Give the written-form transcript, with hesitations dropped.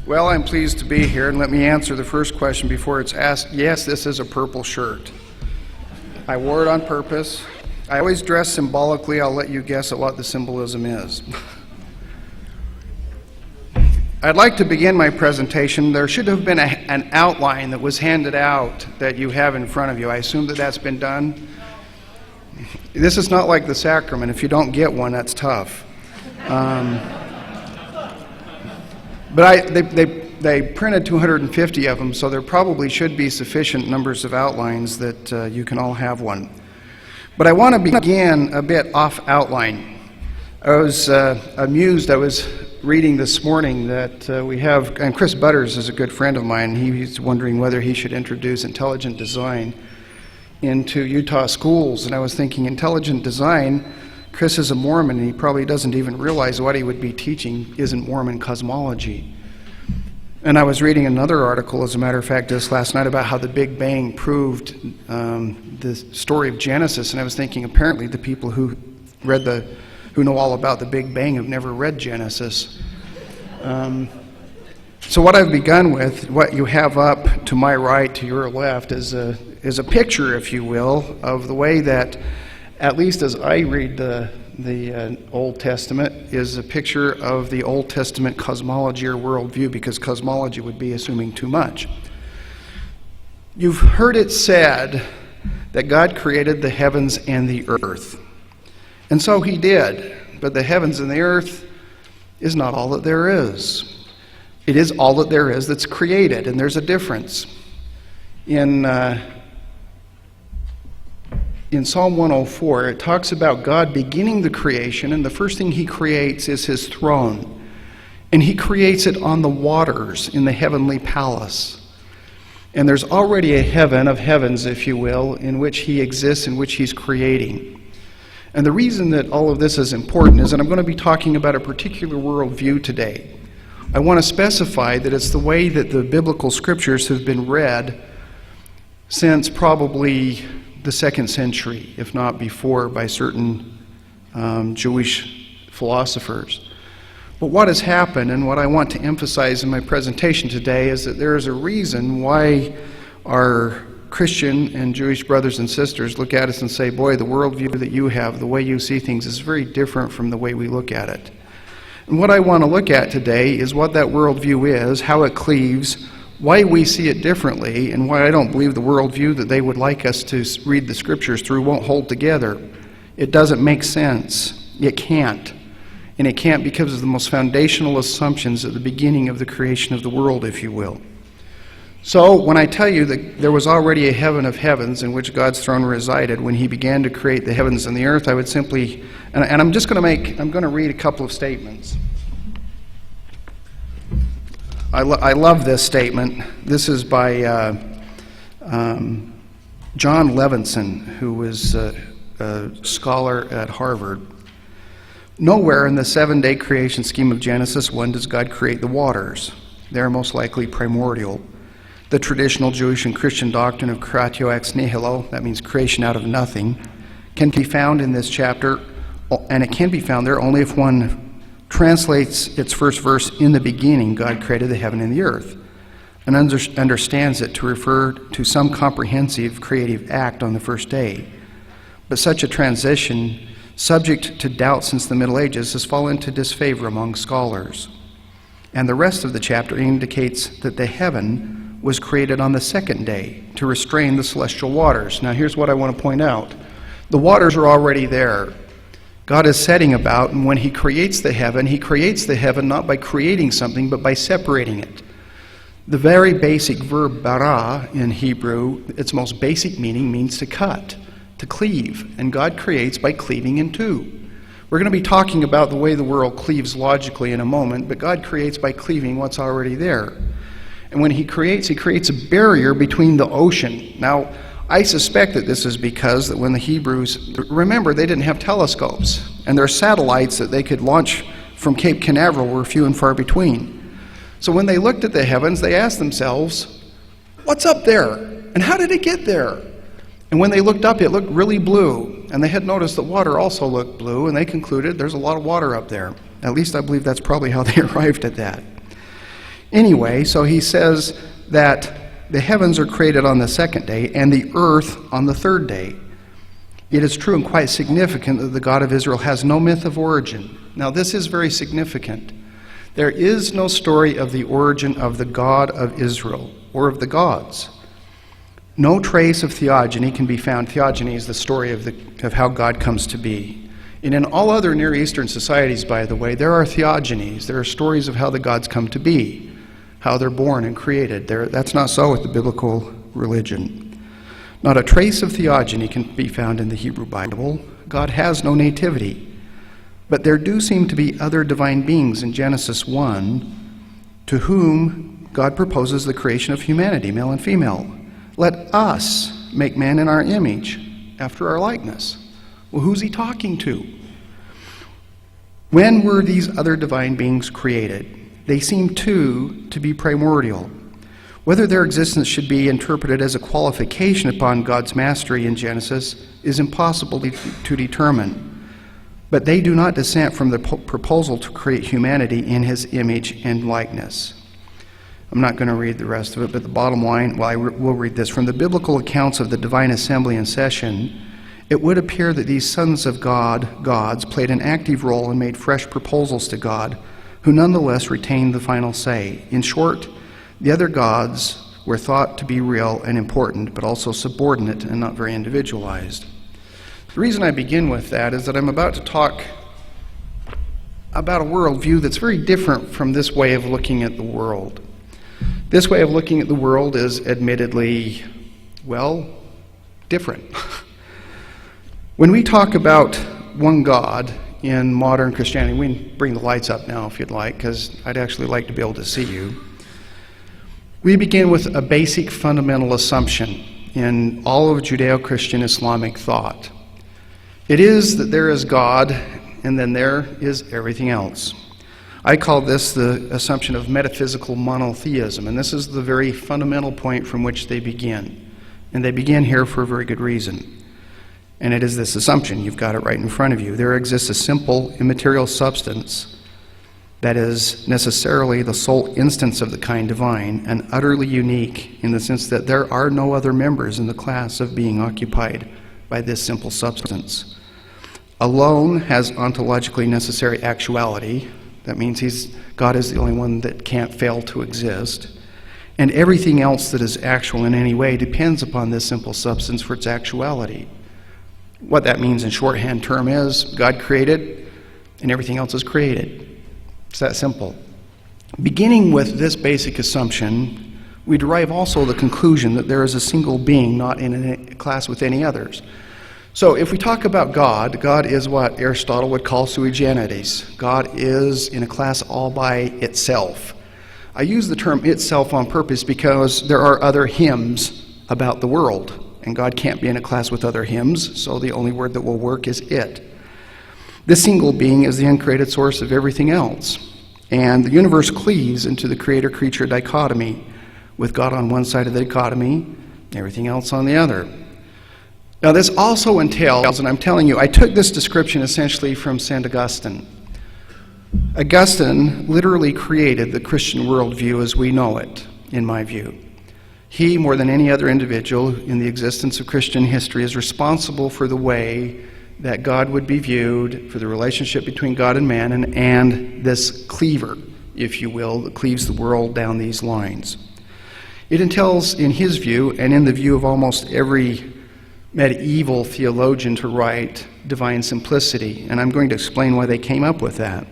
Well, I'm pleased to be here, and let me answer the first question before it's asked. Yes, this is a purple shirt. I wore it on purpose. I always dress symbolically. I'll let you guess at what the symbolism is. I'd like to begin my presentation. There should have been an outline that was handed out that you have in front of you. I assume that that's been done. This is not like the sacrament. If you don't get one, that's tough. But they printed 250 of them, so there probably should be sufficient numbers of outlines that you can all have one. But I want to begin a bit off outline. I was amused. I was reading this morning that we have, and Chris Butters is a good friend of mine. He's wondering whether he should introduce intelligent design into Utah schools. And I was thinking, intelligent design, Chris is a Mormon, and he probably doesn't even realize what he would be teaching isn't Mormon cosmology. And I was reading another article, as a matter of fact, just last night about how the Big Bang proved the story of Genesis. And I was thinking, apparently the people who know all about the Big Bang have never read Genesis. So what I've begun with, what you have up to my right, to your left, is a picture, if you will, of the way that, at least as I read the Old Testament, is a picture of the Old Testament cosmology or worldview, because cosmology would be assuming too much. You've heard it said that God created the heavens and the earth. And so he did. But the heavens and the earth is not all that there is. It is all that there is that's created, and there's a difference. In Psalm 104, it talks about God beginning the creation, and the first thing he creates is his throne. And he creates it on the waters in the heavenly palace. And there's already a heaven of heavens, if you will, in which he exists, in which he's creating. And the reason that all of this is important is that I'm going to be talking about a particular worldview today. I want to specify that it's the way that the biblical scriptures have been read since probably the 2nd century, if not before, by certain Jewish philosophers. But what has happened, and what I want to emphasize in my presentation today, is that there is a reason why our Christian and Jewish brothers and sisters look at us and say, boy, the worldview that you have, the way you see things, is very different from the way we look at it. And what I want to look at today is what that worldview is, how it cleaves, why we see it differently, and why I don't believe the worldview that they would like us to read the scriptures through won't hold together. It doesn't make sense. It can't. And it can't because of the most foundational assumptions at the beginning of the creation of the world, if you will. So when I tell you that there was already a heaven of heavens in which God's throne resided when he began to create the heavens and the earth, I would simply, and I'm going to read a couple of statements. I love this statement. This is by John Levinson, who was a scholar at Harvard. Nowhere in the 7-day creation scheme of Genesis 1 does God create the waters. They are most likely primordial. The traditional Jewish and Christian doctrine of creatio ex nihilo, that means creation out of nothing, can be found in this chapter, and it can be found there only if one translates its first verse, in the beginning God created the heaven and the earth, and understands it to refer to some comprehensive creative act on the first day. But such a transition, subject to doubt since the Middle Ages, has fallen into disfavor among scholars. And the rest of the chapter indicates that the heaven was created on the 2nd day to restrain the celestial waters. Now here's what I want to point out. The waters are already there. God is setting about, and when he creates the heaven not by creating something, but by separating it. The very basic verb bara in Hebrew, its most basic meaning means to cut, to cleave, and God creates by cleaving in two. We're going to be talking about the way the world cleaves logically in a moment, but God creates by cleaving what's already there. And when he creates a barrier between the ocean. Now, I suspect that this is because that when the Hebrews, remember, they didn't have telescopes, and their satellites that they could launch from Cape Canaveral were few and far between. So when they looked at the heavens, they asked themselves, what's up there? And how did it get there? And when they looked up, it looked really blue. And they had noticed that water also looked blue, and they concluded there's a lot of water up there. At least I believe that's probably how they arrived at that. Anyway, so he says that the heavens are created on the second day and the earth on the third day. It is true and quite significant that the God of Israel has no myth of origin. Now, this is very significant. There is no story of the origin of the God of Israel or of the gods. No trace of theogony can be found. Theogony is the story of how God comes to be. And in all other Near Eastern societies, by the way, there are theogonies. There are stories of how the gods come to be, how they're born and created. That's not so with the biblical religion. Not a trace of theogony can be found in the Hebrew Bible. God has no nativity. But there do seem to be other divine beings in Genesis 1 to whom God proposes the creation of humanity, male and female. Let us make man in our image, after our likeness. Well, who's he talking to? When were these other divine beings created? They seem to be primordial. Whether their existence should be interpreted as a qualification upon God's mastery in Genesis is impossible to determine. But they do not dissent from the proposal to create humanity in his image and likeness. I'm not going to read the rest of it, but the bottom line, well, I will read this. From the biblical accounts of the divine assembly in session, it would appear that these sons of God, gods, played an active role and made fresh proposals to God, who nonetheless retained the final say. In short, the other gods were thought to be real and important, but also subordinate and not very individualized. The reason I begin with that is that I'm about to talk about a worldview that's very different from this way of looking at the world. This way of looking at the world is admittedly, well, different. When we talk about one God in modern Christianity, we can bring the lights up now if you'd like, because I'd actually like to be able to see you. We begin with a basic fundamental assumption in all of Judeo-Christian Islamic thought. It is that there is God, and then there is everything else. I call this the assumption of metaphysical monotheism, and this is the very fundamental point from which they begin. And they begin here for a very good reason. And it is this assumption, you've got it right in front of you. There exists a simple, immaterial substance that is necessarily the sole instance of the kind divine and utterly unique in the sense that there are no other members in the class of being occupied by this simple substance. Alone has ontologically necessary actuality. That means God is the only one that can't fail to exist. And everything else that is actual in any way depends upon this simple substance for its actuality. What that means in shorthand term is God created and everything else is created. It's that simple. Beginning with this basic assumption, we derive also the conclusion that there is a single being not in a class with any others. So if we talk about God, God is what Aristotle would call sui generis. God is in a class all by itself. I use the term itself on purpose because there are other hymns about the world, and God can't be in a class with other hymns, so the only word that will work is it. This single being is the uncreated source of everything else, and the universe cleaves into the creator-creature dichotomy, with God on one side of the dichotomy, everything else on the other. Now this also entails, and I'm telling you, I took this description essentially from St. Augustine. Augustine literally created the Christian worldview as we know it, in my view. He, more than any other individual in the existence of Christian history, is responsible for the way that God would be viewed, for the relationship between God and man, and this cleaver, if you will, that cleaves the world down these lines. It entails, in his view, and in the view of almost every medieval theologian to write, divine simplicity, and I'm going to explain why they came up with that.